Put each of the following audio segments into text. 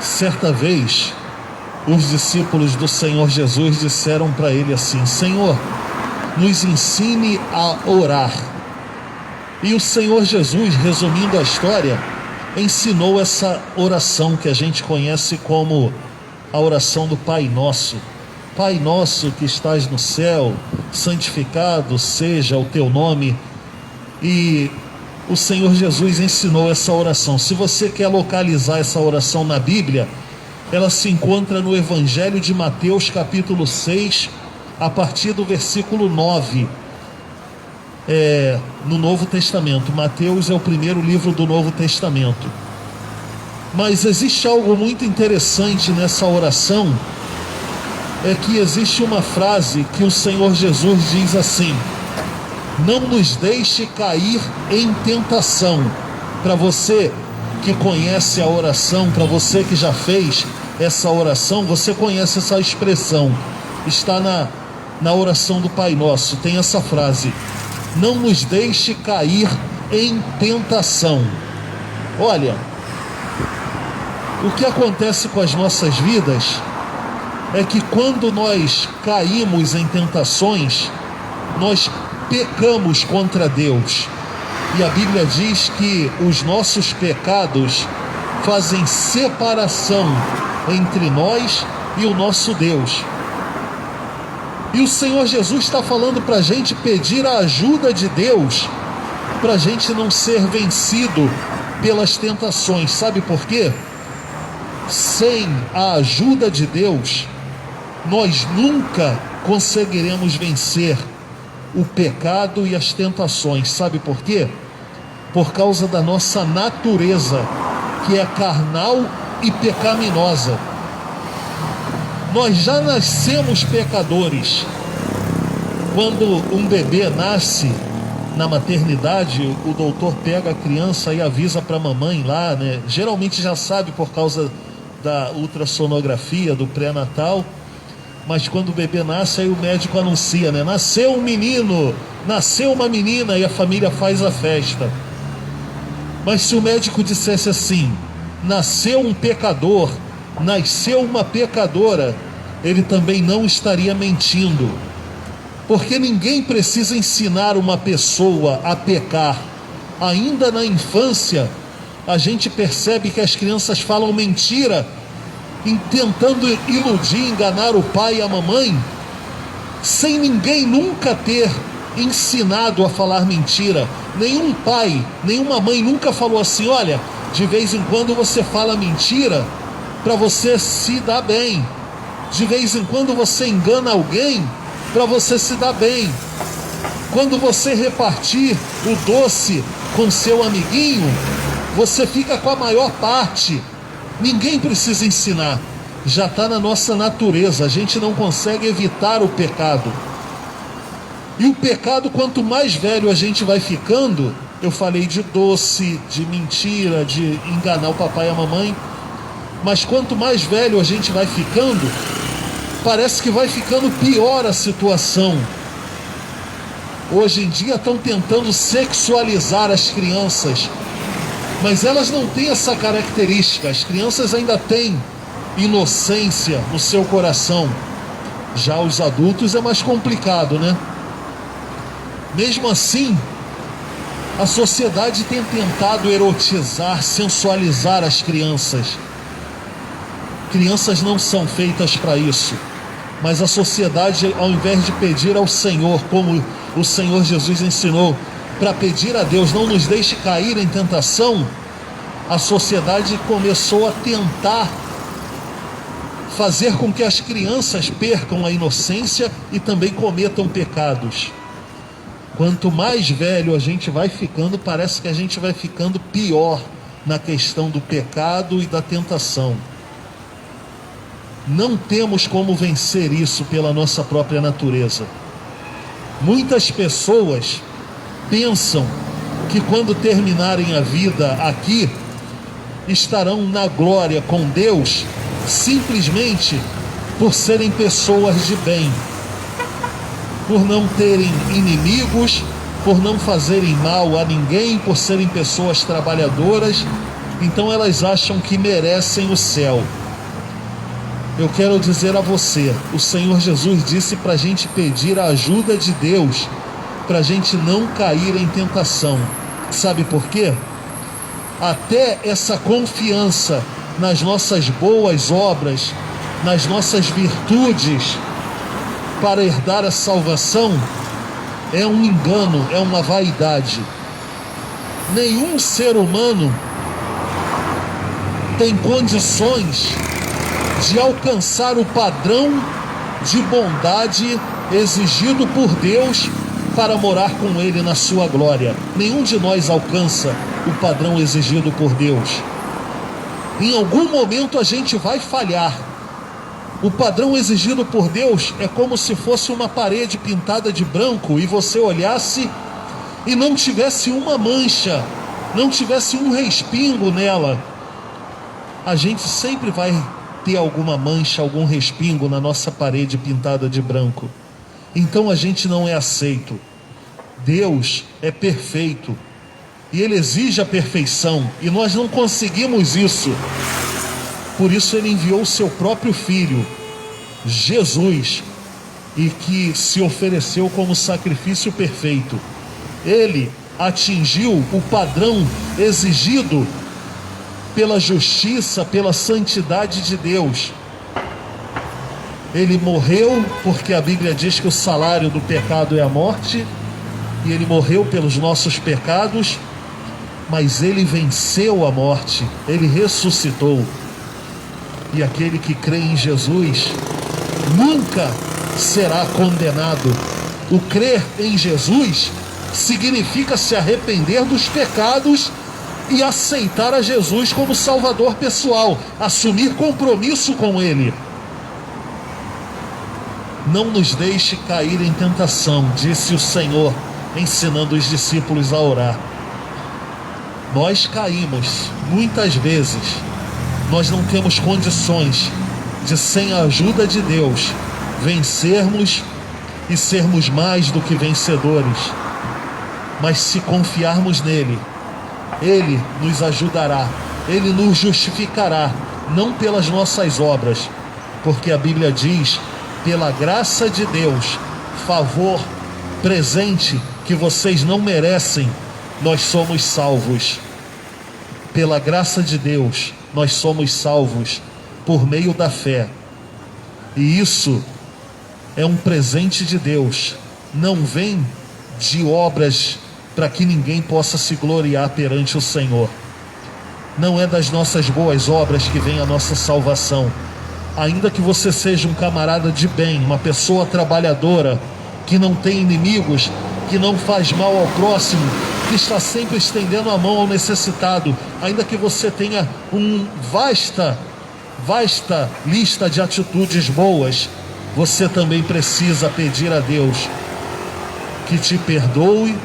Certa vez, os discípulos do Senhor Jesus disseram para ele assim: Senhor, nos ensine a orar. E o Senhor Jesus, resumindo a história, ensinou essa oração que a gente conhece como a oração do Pai Nosso. Pai nosso que estás no céu, santificado seja o teu nome. E o Senhor Jesus ensinou essa oração. Se você quer localizar essa oração na Bíblia, ela se encontra no Evangelho de Mateus, capítulo 6, a partir do versículo 9. No Novo Testamento. Mateus é o primeiro livro do Novo Testamento. Mas existe algo muito interessante nessa oração, é que existe uma frase que o Senhor Jesus diz assim: não nos deixe cair em tentação. Para você que conhece a oração, para você que já fez essa oração, você conhece essa expressão, está na oração do Pai Nosso, tem essa frase: não nos deixe cair em tentação. Olha, o que acontece com as nossas vidas é que quando nós caímos em tentações, nós pecamos contra Deus. E a Bíblia diz que os nossos pecados fazem separação entre nós e o nosso Deus. E o Senhor Jesus está falando para a gente pedir a ajuda de Deus, para a gente não ser vencido pelas tentações. Sabe por quê? Sem a ajuda de Deus, nós nunca conseguiremos vencer o pecado e as tentações. Sabe por quê? Por causa da nossa natureza, que é carnal e pecaminosa. Nós já nascemos pecadores. Quando um bebê nasce na maternidade, o doutor pega a criança e avisa para a mamãe lá, né? Geralmente já sabe por causa da ultrassonografia, do pré-natal. Mas quando o bebê nasce, aí o médico anuncia, né? Nasceu um menino, nasceu uma menina, e a família faz a festa. Mas se o médico dissesse assim: nasceu um pecador, nasceu uma pecadora, ele também não estaria mentindo. Porque ninguém precisa ensinar uma pessoa a pecar. Ainda na infância, a gente percebe que as crianças falam mentira, tentando iludir, enganar o pai e a mamãe, sem ninguém nunca ter ensinado a falar mentira. Nenhum pai, nenhuma mãe nunca falou assim: olha, de vez em quando você fala mentira para você se dar bem. De vez em quando você engana alguém para você se dar bem. Quando você repartir o doce com seu amiguinho, você fica com a maior parte. Ninguém precisa ensinar, já está na nossa natureza. A gente não consegue evitar o pecado. E o pecado, quanto mais velho a gente vai ficando, eu falei de doce, de mentira, de enganar o papai e a mamãe, mas quanto mais velho a gente vai ficando, parece que vai ficando pior a situação. Hoje em dia estão tentando sexualizar as crianças, mas elas não têm essa característica. As crianças ainda têm inocência no seu coração. Já os adultos é mais complicado, né? Mesmo assim, a sociedade tem tentado erotizar, sensualizar as crianças. Crianças não são feitas para isso. Mas a sociedade, ao invés de pedir ao Senhor, como o Senhor Jesus ensinou, para pedir a Deus, não nos deixe cair em tentação, a sociedade começou a tentar fazer com que as crianças percam a inocência e também cometam pecados. Quanto mais velho a gente vai ficando, parece que a gente vai ficando pior na questão do pecado e da tentação. Não temos como vencer isso pela nossa própria natureza. Muitas pessoas pensam que quando terminarem a vida aqui, estarão na glória com Deus, simplesmente por serem pessoas de bem, por não terem inimigos, por não fazerem mal a ninguém, por serem pessoas trabalhadoras. então elas acham que merecem o céu. Eu quero dizer a você, o Senhor Jesus disse para a gente pedir a ajuda de Deus, para a gente não cair em tentação. Sabe por quê? Até essa confiança nas nossas boas obras, nas nossas virtudes, para herdar a salvação, é um engano, é uma vaidade. Nenhum ser humano tem condições de alcançar o padrão de bondade exigido por Deus para morar com Ele na sua glória. Nenhum de nós alcança o padrão exigido por Deus. Em algum momento a gente vai falhar. O padrão exigido por Deus é como se fosse uma parede pintada de branco e você olhasse e não tivesse uma mancha, não tivesse um respingo nela. A gente sempre vai ter alguma mancha, algum respingo na nossa parede pintada de branco. Então a gente não é aceito. Deus é perfeito e Ele exige a perfeição, e nós não conseguimos isso. Por isso Ele enviou o seu próprio Filho, Jesus, e que se ofereceu como sacrifício perfeito. Ele atingiu o padrão exigido pela justiça, pela santidade de Deus. Ele morreu, porque a Bíblia diz que o salário do pecado é a morte, e Ele morreu pelos nossos pecados, mas Ele venceu a morte, Ele ressuscitou. E aquele que crê em Jesus nunca será condenado. O crer em Jesus significa se arrepender dos pecados e aceitar a Jesus como Salvador pessoal, assumir compromisso com Ele. Não nos deixe cair em tentação, disse o Senhor, ensinando os discípulos a orar. Nós caímos muitas vezes. Nós não temos condições de, sem a ajuda de Deus, vencermos e sermos mais do que vencedores. Mas se confiarmos nele, Ele nos ajudará, Ele nos justificará, não pelas nossas obras, porque a Bíblia diz, pela graça de Deus, favor, presente que vocês não merecem, nós somos salvos. Pela graça de Deus, nós somos salvos por meio da fé. E isso é um presente de Deus. Não vem de obras para que ninguém possa se gloriar perante o Senhor. Não é das nossas boas obras que vem a nossa salvação. Ainda que você seja um camarada de bem, uma pessoa trabalhadora, que não tem inimigos, que não faz mal ao próximo, que está sempre estendendo a mão ao necessitado, ainda que você tenha vasta lista de atitudes boas, você também precisa pedir a Deus que te perdoe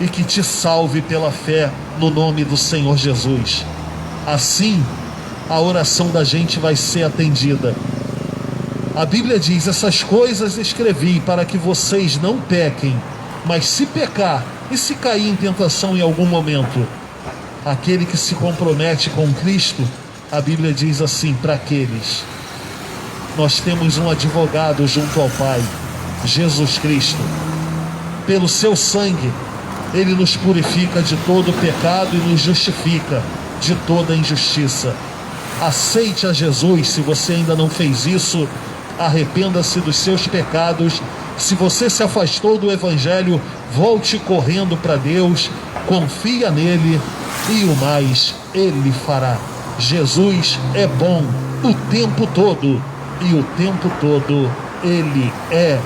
e que te salve pela fé no nome do Senhor Jesus. Assim, a oração da gente vai ser atendida. A Bíblia diz, essas coisas escrevi para que vocês não pequem, mas se pecar e se cair em tentação em algum momento, aquele que se compromete com Cristo, a Bíblia diz assim, para aqueles, nós temos um advogado junto ao Pai, Jesus Cristo. Pelo seu sangue, Ele nos purifica de todo pecado e nos justifica de toda injustiça. Aceite a Jesus. Se você ainda não fez isso, arrependa-se dos seus pecados. Se você se afastou do Evangelho, volte correndo para Deus, confia nele e o mais Ele fará. Jesus é bom o tempo todo e o tempo todo Ele é